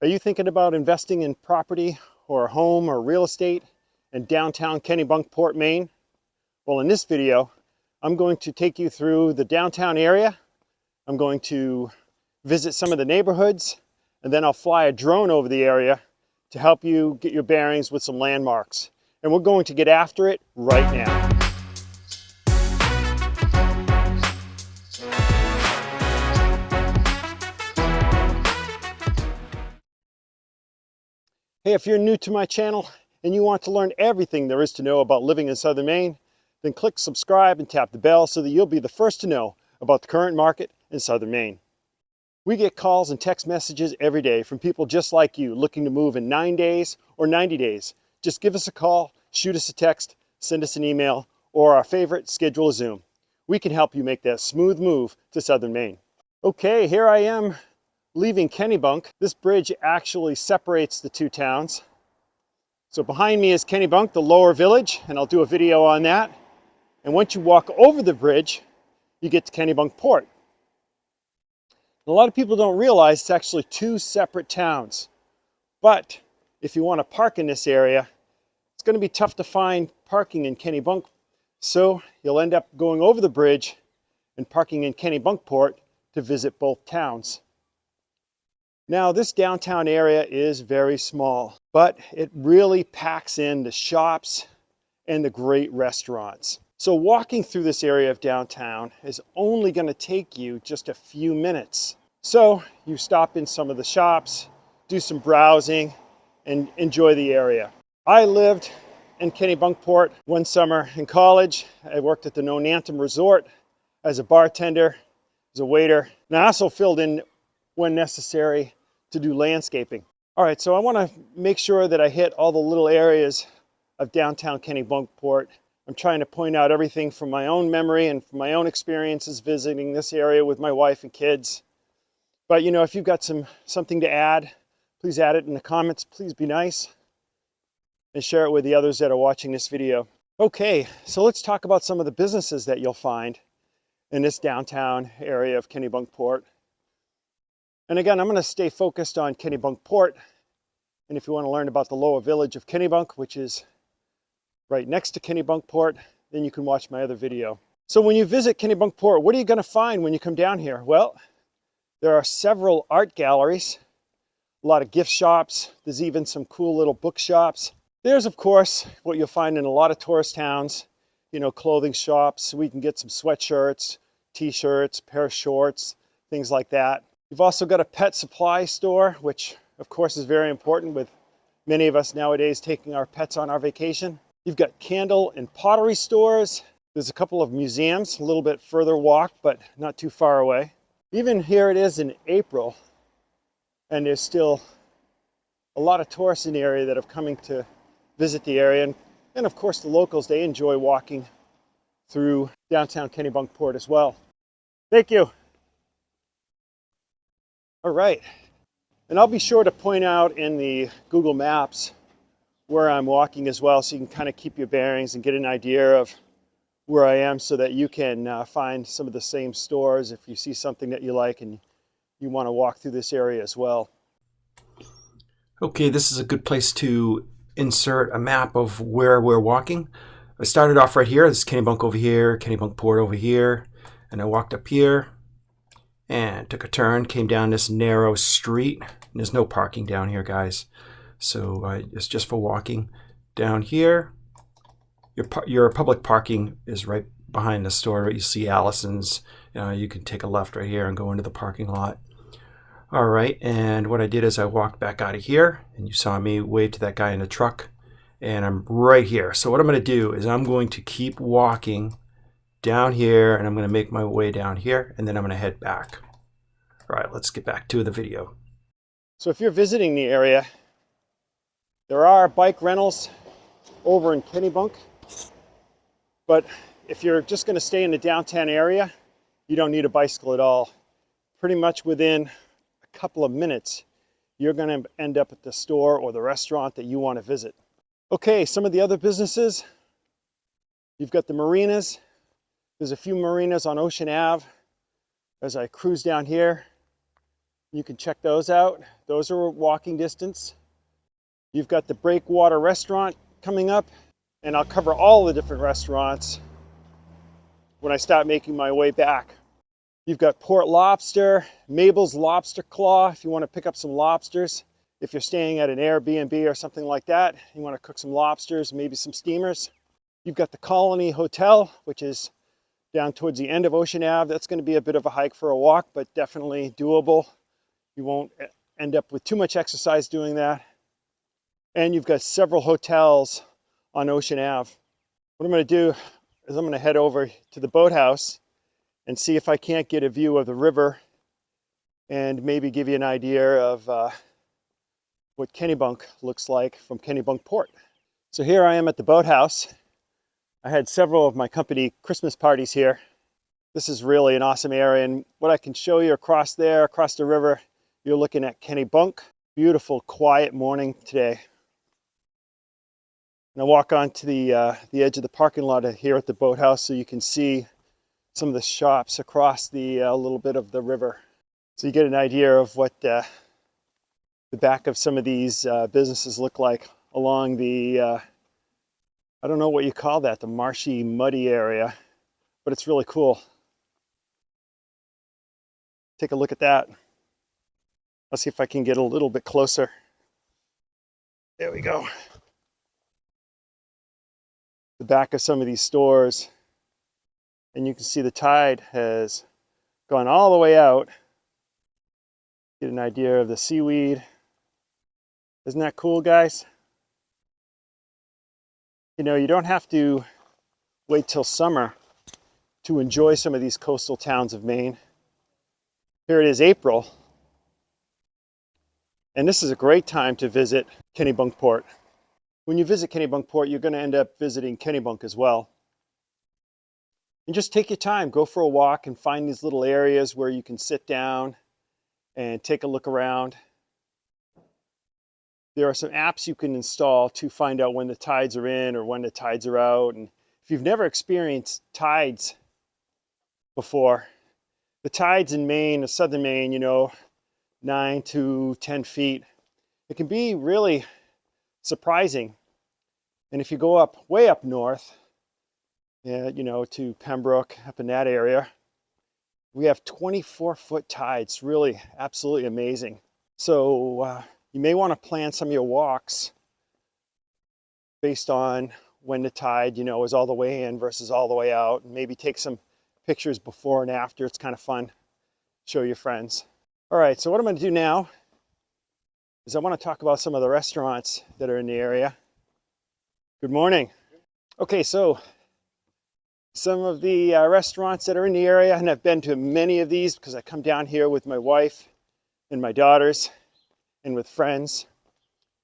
Are you thinking about investing in property or a home or real estate in downtown Kennebunkport, Maine? Well, in this video, I'm going to take you through the downtown area. I'm going to visit some of the neighborhoods, and then I'll fly a drone over the area to help you get your bearings with some landmarks. And we're going to get after it right now. Hey, if you're new to my channel and you want to learn everything there is to know about living in Southern Maine, then click subscribe and tap the bell so that you'll be the first to know about the current market in Southern Maine. We get calls and text messages every day from people just like you looking to move in 9 days or 90 days. Just give us a call, shoot us a text, send us an email, or our favorite, schedule a Zoom. We can help you make that smooth move to Southern Maine. Okay, here I am leaving Kennebunk. This bridge actually separates the two towns. So behind me is Kennebunk, the lower village, and I'll do a video on that. And once you walk over the bridge, you get to Kennebunkport. A lot of people don't realize it's actually two separate towns. But if you want to park in this area, it's going to be tough to find parking in Kennebunk. So you'll end up going over the bridge and parking in Kennebunkport to visit both towns. Now, this downtown area is very small, but it really packs in the shops and the great restaurants. So walking through this area of downtown is only going to take you just a few minutes. So you stop in some of the shops, do some browsing, and enjoy the area. I lived in Kennebunkport one summer in college. I worked at the Nonantum Resort as a bartender, as a waiter, and I also filled in when necessary to do landscaping. All right, so I want to make sure that I hit all the little areas of downtown Kennebunkport. I'm trying to point out everything from my own memory and from my own experiences visiting this area with my wife and kids. But you know, if you've got something to add, please add it in the comments. Please be nice and share it with the others that are watching this video. Okay, so let's talk about some of the businesses that you'll find in this downtown area of Kennebunkport. And again, I'm going to stay focused on Kennebunkport. And if you want to learn about the lower village of Kennebunk, which is right next to Kennebunkport, then you can watch my other video. So when you visit Kennebunkport, what are you going to find when you come down here? Well, there are several art galleries, a lot of gift shops. There's even some cool little bookshops. There's, of course, what you'll find in a lot of tourist towns, you know, clothing shops. We can get some sweatshirts, t-shirts, pair of shorts, things like that. You've also got a pet supply store, which of course is very important with many of us nowadays taking our pets on our vacation. You've got candle and pottery stores. There's a couple of museums, a little bit further walk, but not too far away. Even here it is in April, and there's still a lot of tourists in the area that are coming to visit the area. And of course the locals, they enjoy walking through downtown Kennebunkport as well. Thank you. All right, and I'll be sure to point out in the Google Maps where I'm walking as well, so you can kind of keep your bearings and get an idea of where I am so that you can find some of the same stores if you see something that you like and you want to walk through this area as well. Okay, this is a good place to insert a map of where we're walking. I started off right here. This is Kennebunk over here, Kennebunkport over here, and I walked up here and took a turn, came down this narrow street. And there's no parking down here, guys. So it's just for walking. Down here, your public parking is right behind the store. You see Allison's. You can take a left right here and go into the parking lot. All right, and what I did is I walked back out of here, and you saw me wave to that guy in the truck, and I'm right here. So what I'm going to do is I'm going to keep walking down here, and I'm going to make my way down here, and then I'm going to head back. All right, let's get back to the video. So if you're visiting the area, there are bike rentals over in Kennebunk, but if you're just going to stay in the downtown area, you don't need a bicycle at all. Pretty much within a couple of minutes, you're going to end up at the store or the restaurant that you want to visit. Okay, some of the other businesses, you've got the marinas. There's a few marinas on Ocean Ave. As I cruise down here, You can check those out. Those are walking distance. You've got the Breakwater restaurant coming up, and I'll cover all the different restaurants when I start making my way back. You've got Port Lobster, Mabel's Lobster Claw if you want to pick up some lobsters. If you're staying at an Airbnb or something like that, you want to cook some lobsters, maybe some steamers. You've got the Colony Hotel, which is down towards the end of Ocean Ave. That's going to be a bit of a hike for a walk, but definitely doable. You won't end up with too much exercise doing that. And you've got several hotels on Ocean Ave. What I'm going to do is I'm going to head over to the boathouse and see if I can't get a view of the river and maybe give you an idea of what Kennebunk looks like from Kennebunkport. So here I am at the boathouse. I had several of my company Christmas parties here. This is really an awesome area, and what I can show you across there, across the river, you're looking at Kennebunk. Beautiful, quiet morning today. And I walk onto the edge of the parking lot here at the boathouse so you can see some of the shops across the little bit of the river. So you get an idea of what the back of some of these businesses look like along the I don't know what you call that, the marshy, muddy area, but it's really cool. Take a look at that. Let's see if I can get a little bit closer. There we go. The back of some of these stores, and you can see the tide has gone all the way out. Get an idea of the seaweed. Isn't that cool, guys? You know, you don't have to wait till summer to enjoy some of these coastal towns of Maine. Here it is, April, and this is a great time to visit Kennebunkport. When you visit Kennebunkport, you're going to end up visiting Kennebunk as well. And just take your time, go for a walk and find these little areas where you can sit down and take a look around. There are some apps you can install to find out when the tides are in or when the tides are out. And if you've never experienced tides before, the tides in Maine, southern Maine, you know, 9 to 10 feet, it can be really surprising. And if you go up, way up north, you know, to Pembroke, up in that area, we have 24-foot tides, really absolutely amazing. So you may want to plan some of your walks based on when the tide, you know, is all the way in versus all the way out, and maybe take some pictures before and after. It's kind of fun. Show your friends. All right, so what I'm going to do now is I want to talk about some of the restaurants that are in the area. Good morning. Okay, so some of the restaurants that are in the area, and I've been to many of these because I come down here with my wife and my daughters and with friends.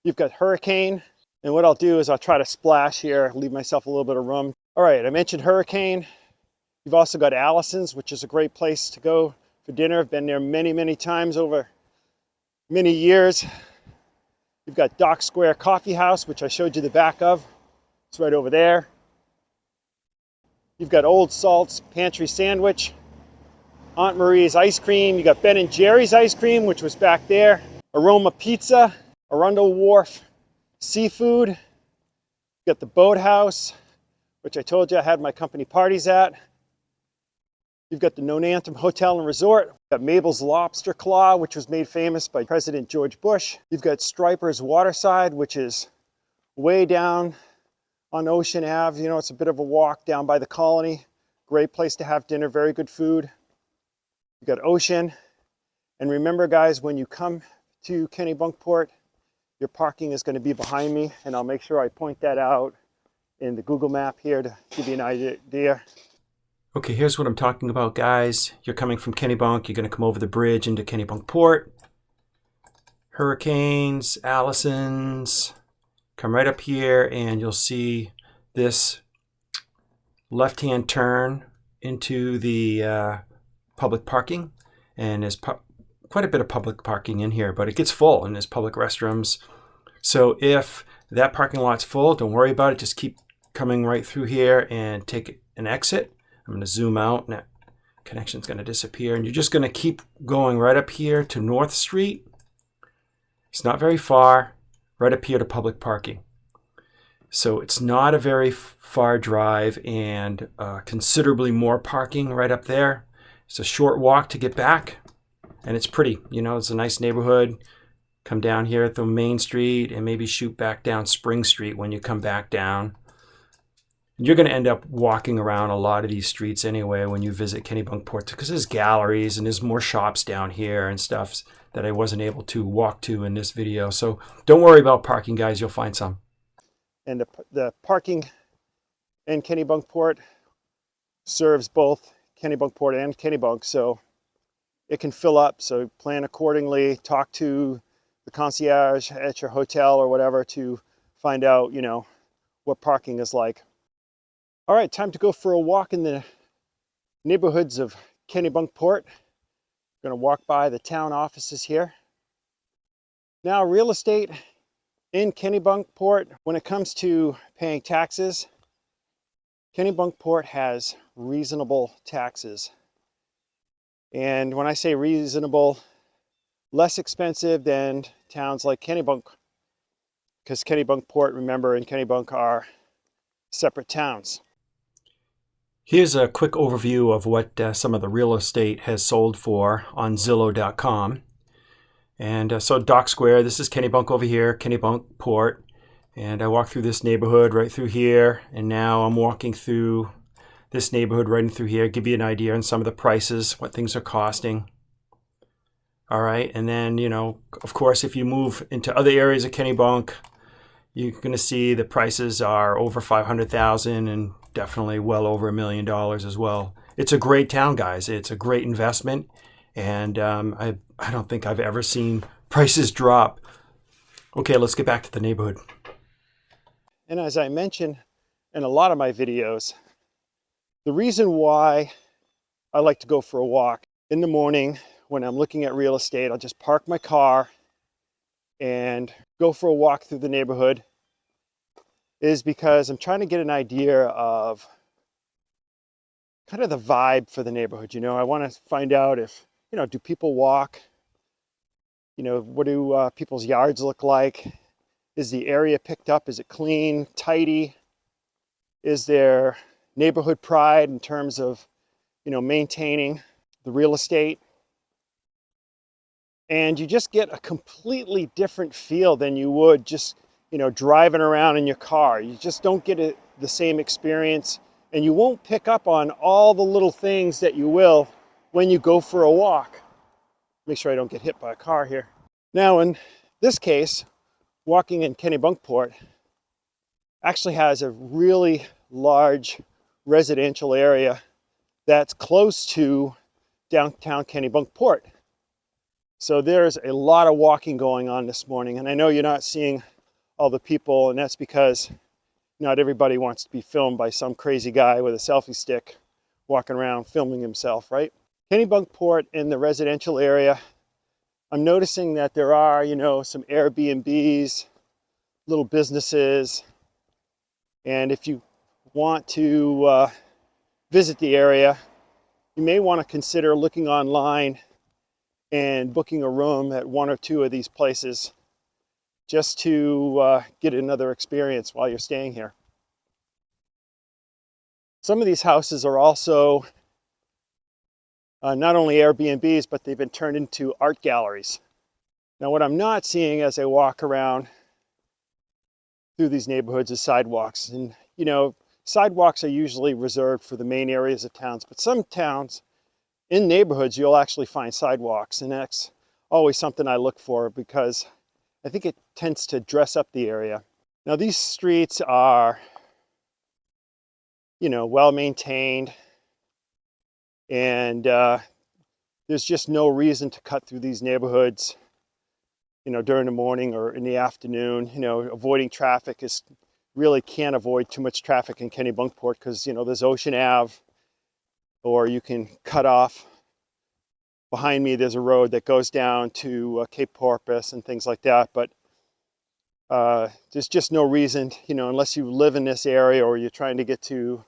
You've got Hurricane, and what I'll do is I'll try to splash here, leave myself a little bit of room. All right, I mentioned Hurricane. You've also got Allison's, which is a great place to go for dinner. I've been there many, many times over many years. You've got Dock Square Coffee House, which I showed you the back of. It's right over there. You've got Old Salt's Pantry Sandwich, Aunt Marie's Ice Cream. You got Ben and Jerry's Ice Cream, which was back there. Aroma Pizza, Arundel Wharf Seafood. You got the Boathouse, which I told you I had my company parties at. You've got the Nonantum Hotel and Resort. You've got Mabel's Lobster Claw, which was made famous by President George Bush. You've got Striper's Waterside, which is way down on Ocean Ave. You know, it's a bit of a walk down by the Colony. Great place to have dinner, very good food. You've got Ocean. And remember, guys, when you come to Kennebunkport, your parking is going to be behind me, and I'll make sure I point that out in the Google map here to give you an idea. Okay, here's what I'm talking about, guys. You're coming from Kennebunk. You're going to come over the bridge into Kennebunkport. Hurricanes, Allison's. Come right up here, and you'll see this left-hand turn into the public parking. And there's quite a bit of public parking in here, but it gets full, and there's public restrooms. So if that parking lot's full, don't worry about it. Just keep coming right through here and take an exit. I'm going to zoom out connection's going to disappear. And you're just going to keep going right up here to North Street. It's not very far, right up here to public parking. So it's not a very far drive, and considerably more parking right up there. It's a short walk to get back, and it's pretty. You know, it's a nice neighborhood. Come down here through Main Street and maybe shoot back down Spring Street when you come back down. You're going to end up walking around a lot of these streets anyway when you visit Kennebunkport, because there's galleries and there's more shops down here and stuff that I wasn't able to walk to in this video. So don't worry about parking, guys. You'll find some. And the parking in Kennebunkport serves both Kennebunkport and Kennebunk, so it can fill up. So plan accordingly. Talk to the concierge at your hotel or whatever to find out, you know, what parking is like. All right, time to go for a walk in the neighborhoods of Kennebunkport. Going to walk by the town offices here. Now, real estate in Kennebunkport, when it comes to paying taxes, Kennebunkport has reasonable taxes. And when I say reasonable, less expensive than towns like Kennebunk, because Kennebunkport, remember, and Kennebunk are separate towns. Here's a quick overview of what some of the real estate has sold for on Zillow.com. And so Dock Square, this is Kennebunk over here, Kennebunkport. And I walked through this neighborhood right through here. And now I'm walking through this neighborhood right through here, give you an idea on some of the prices, what things are costing. All right, and then, you know, of course, if you move into other areas of Kennebunk, you're going to see the prices are over $500,000 and definitely well over $1 million as well. It's a great town, guys. It's a great investment, and I don't think I've ever seen prices drop. Okay, let's get back to the neighborhood. And as I mentioned in a lot of my videos, the reason why I like to go for a walk in the morning when I'm looking at real estate, I'll just park my car and go for a walk through the neighborhood, is because I'm trying to get an idea of kind of the vibe for the neighborhood. You know, I want to find out if, you know, do people walk? You know, what do people's yards look like? Is the area picked up? Is it clean, tidy? Is there neighborhood pride in terms of, you know, maintaining the real estate? And you just get a completely different feel than you would just, you know, driving around in your car. You just don't get the same experience, and you won't pick up on all the little things that you will when you go for a walk. Make sure I don't get hit by a car here. Now, in this case, walking in Kennebunkport actually has a really large residential area that's close to downtown Kennebunkport. So there's a lot of walking going on this morning, and I know you're not seeing all the people, and that's because not everybody wants to be filmed by some crazy guy with a selfie stick walking around filming himself, right? Kennebunkport in the residential area, I'm noticing that there are, you know, some Airbnbs, little businesses, and if you want to visit the area, you may want to consider looking online and booking a room at one or two of these places just to get another experience while you're staying here. Some of these houses are also not only Airbnbs, but they've been turned into art galleries. Now, what I'm not seeing as I walk around through these neighborhoods is sidewalks. And, you know, sidewalks are usually reserved for the main areas of towns, but some towns, in neighborhoods, you'll actually find sidewalks, and that's always something I look for because I think it tends to dress up the area. Now, these streets are, you know, well maintained, and there's just no reason to cut through these neighborhoods, you know, during the morning or in the afternoon. You know, avoiding traffic is really can't avoid too much traffic in Kennebunkport because, you know, there's Ocean Ave, or you can cut off. Behind me, there's a road that goes down to Cape Porpoise and things like that. But there's just no reason, you know, unless you live in this area or you're trying to get to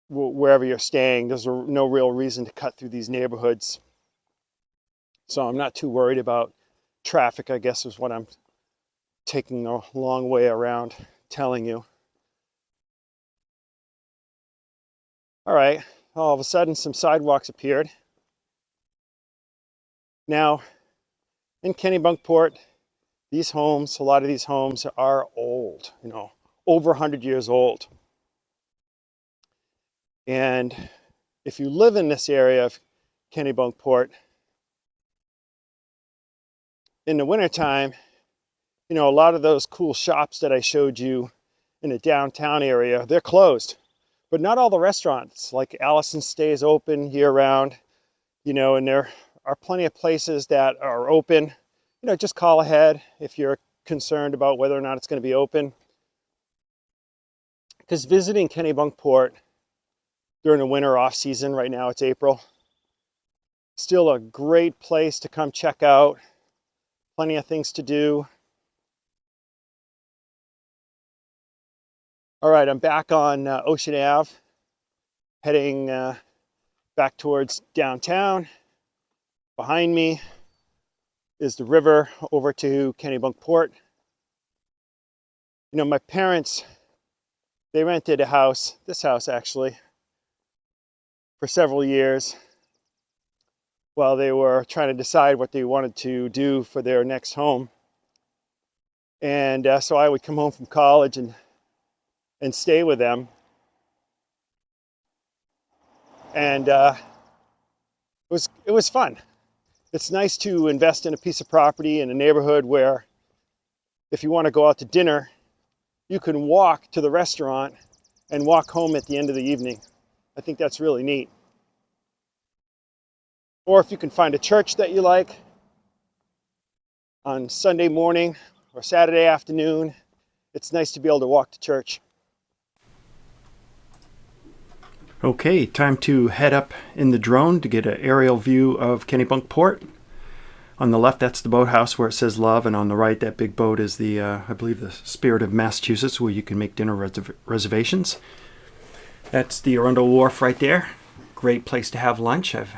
wherever you're staying. There's no real reason to cut through these neighborhoods. So I'm not too worried about traffic, I guess is what I'm taking the long way around telling you. All right, all of a sudden some sidewalks appeared. Now, in Kennebunkport, these homes, a lot of these homes are old, over 100 years old. And if you live in this area of Kennebunkport, in the wintertime, a lot of those cool shops that I showed you in the downtown area, they're closed. But not all the restaurants, like Allison stays open year-round, and there are plenty of places that are open. Just call ahead if you're concerned about whether or not it's going to be open. Because visiting Kennebunkport during the winter off season, right now it's April, still a great place to come check out. Plenty of things to do. All right, I'm back on Ocean Ave, heading back towards downtown. Behind me is the river over to Kennebunkport. My parents, they rented a house, this house actually, for several years while they were trying to decide what they wanted to do for their next home. And so I would come home from college and stay with them. And it was fun. It's nice to invest in a piece of property in a neighborhood where if you want to go out to dinner, you can walk to the restaurant and walk home at the end of the evening. I think that's really neat. Or if you can find a church that you like on Sunday morning or Saturday afternoon, it's nice to be able to walk to church. Okay, time to head up in the drone to get an aerial view of Kennebunkport. On the left, that's the boathouse where it says love, and on the right, that big boat is the, I believe, the Spirit of Massachusetts, where you can make dinner reservations. That's the Arundel Wharf right there. Great place to have lunch. I've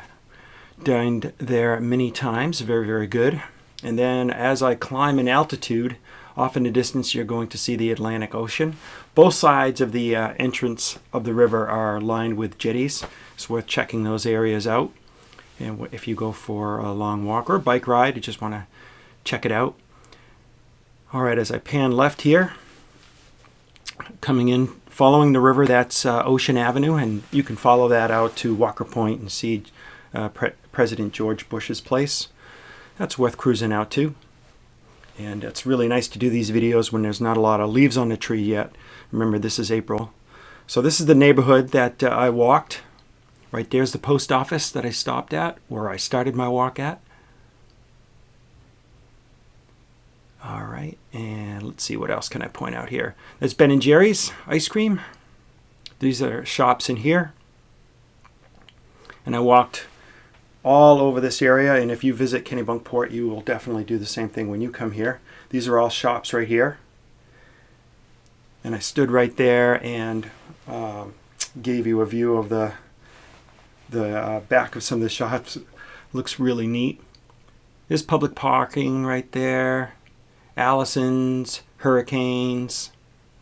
dined there many times. Very, very good. And then as I climb in altitude, off in the distance, you're going to see the Atlantic Ocean. Both sides of the entrance of the river are lined with jetties. It's worth checking those areas out. And if you go for a long walk or a bike ride, you just want to check it out. All right, as I pan left here, coming in, following the river, that's Ocean Avenue, and you can follow that out to Walker Point and see President George Bush's place. That's worth cruising out to. And it's really nice to do these videos when there's not a lot of leaves on the tree yet. Remember, this is April. So this is the neighborhood that I walked. Right there's the post office that I stopped at, where I started my walk at. All right, and let's see, what else can I point out here? There's Ben & Jerry's ice cream. These are shops in here. And I walked all over this area, and if you visit Kennebunkport, you will definitely do the same thing when you come here. These are all shops right here. And I stood right there and gave you a view of the back of some of the shops. Looks really neat. There's public parking right there. Allison's, Hurricanes,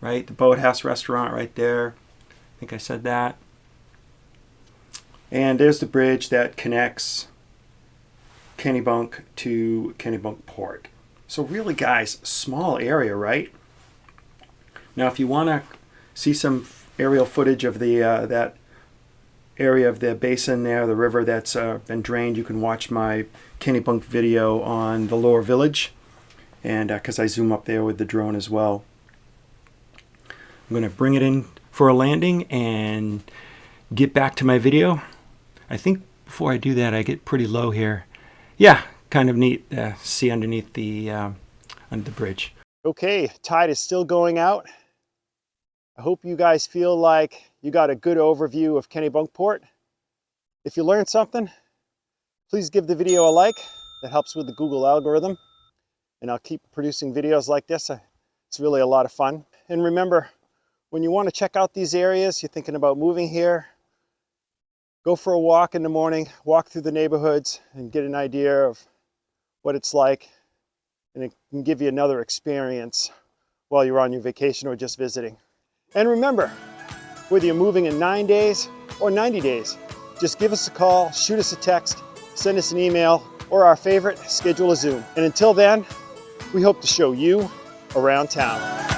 right? The Boathouse restaurant right there. I think I said that. And there's the bridge that connects Kennebunk to Kennebunkport. So really, guys, small area, right? Now, if you want to see some aerial footage of the that area of the basin there, the river that's been drained, you can watch my Kennebunk video on the lower village, and because I zoom up there with the drone as well. I'm going to bring it in for a landing and get back to my video. I think before I do that, I get pretty low here. Yeah, kind of neat to see underneath the under the bridge. Okay, tide is still going out. I hope you guys feel like you got a good overview of Kennebunkport. If you learned something, please give the video a like. That helps with the Google algorithm. And I'll keep producing videos like this. It's really a lot of fun. And remember, when you want to check out these areas, you're thinking about moving here, Go for a walk in the morning, walk through the neighborhoods and get an idea of what it's like. And it can give you another experience while you're on your vacation or just visiting. And remember, whether you're moving in 9 days or 90 days, just give us a call, shoot us a text, send us an email, or our favorite, schedule a Zoom. And until then, we hope to show you around town.